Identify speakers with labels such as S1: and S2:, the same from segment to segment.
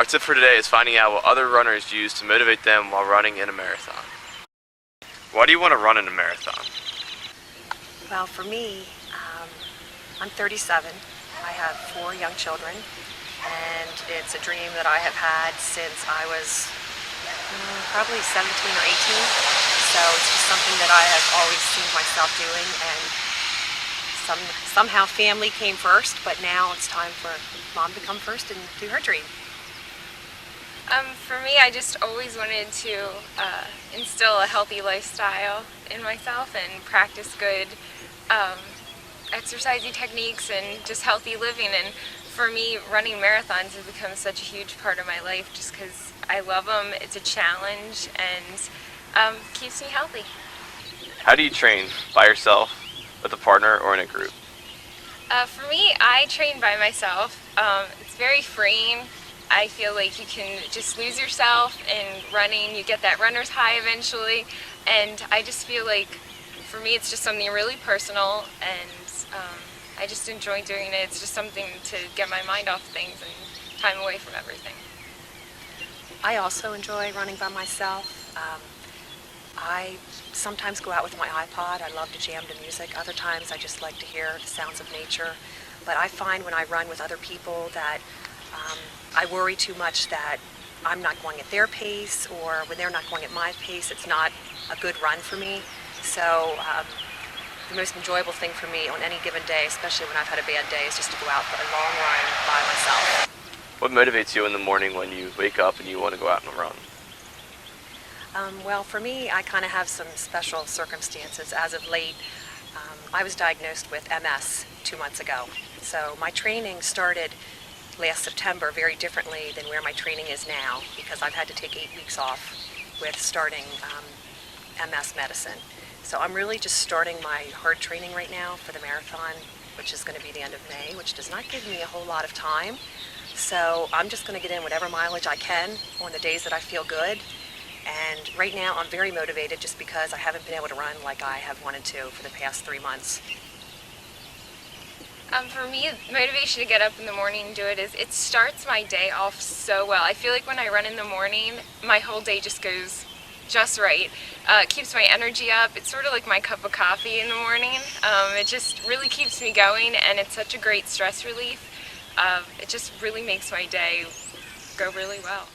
S1: Our tip for today is finding out what other runners use to motivate them while running in a marathon. Why do you want to run in a marathon?
S2: Well, for me, I'm 37. I have 4 young children, and it's a dream that I have had since I was probably 17 or 18. So it's just something that I have always seen myself doing, and somehow family came first, but now it's time for mom to come first and do her dream.
S3: For me, I just always wanted to instill a healthy lifestyle in myself and practice good exercising techniques and just healthy living. And for me, running marathons has become such a huge part of my life just because I love them. It's a challenge and keeps me healthy.
S1: How do you train? By yourself, with a partner, or in a group?
S3: For me, I train by myself. It's very freeing. I feel like you can just lose yourself in running. You get that runner's high eventually. And I just feel like, for me, it's just something really personal, and I just enjoy doing it. It's just something to get my mind off things and time away from everything.
S2: I also enjoy running by myself. I sometimes go out with my iPod. I love to jam to music. Other times I just like to hear the sounds of nature. But I find when I run with other people that I worry too much that I'm not going at their pace, or when they're not going at my pace, it's not a good run for me. So the most enjoyable thing for me on any given day, especially when I've had a bad day, is just to go out for a long run by myself.
S1: What motivates you in the morning when you wake up and you want to go out and run?
S2: Well, for me, I kind of have some special circumstances. As of late, I was diagnosed with MS 2 months ago. So my training started last September very differently than where my training is now, because I've had to take 8 weeks off with starting MS medicine. So I'm really just starting my hard training right now for the marathon, which is going to be the end of May, which does not give me a whole lot of time. So I'm just going to get in whatever mileage I can on the days that I feel good. And right now I'm very motivated just because I haven't been able to run like I have wanted to for the past 3 months.
S3: For me, motivation to get up in the morning and do it is, it starts my day off so well. I feel like when I run in the morning, my whole day just goes just right. It keeps my energy up. It's sort of like my cup of coffee in the morning. It just really keeps me going, and it's such a great stress relief. It just really makes my day go really well.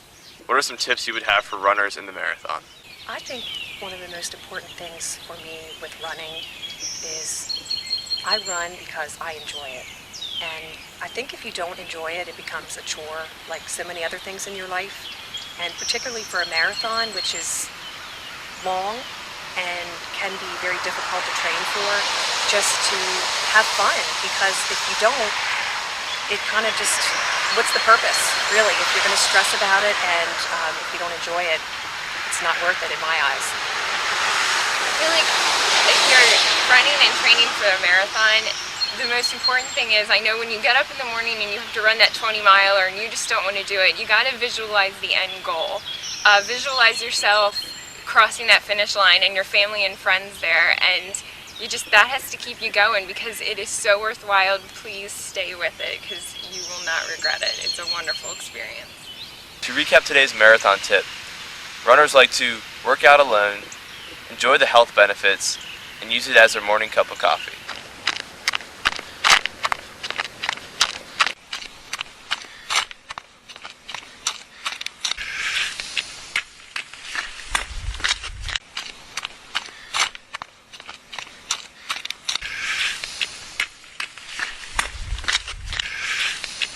S1: What are some tips you would have for runners in the marathon?
S2: I think one of the most important things for me with running is I run because I enjoy it. And I think if you don't enjoy it, it becomes a chore, like so many other things in your life. And particularly for a marathon, which is long and can be very difficult to train for, just to have fun. Because if you don't, it kind of just, what's the purpose, really? If you're going to stress about it and if you don't enjoy it, it's not worth it in my eyes.
S3: I feel like if you're running and training for a marathon, the most important thing is, I know when you get up in the morning and you have to run that 20-miler and you just don't want to do it, you got to visualize the end goal. Visualize yourself crossing that finish line and your family and friends there, and that has to keep you going because it is so worthwhile. Please stay with it because you will not regret it. It's a wonderful experience.
S1: To recap today's marathon tip, runners like to work out alone, enjoy the health benefits, and use it as their morning cup of coffee.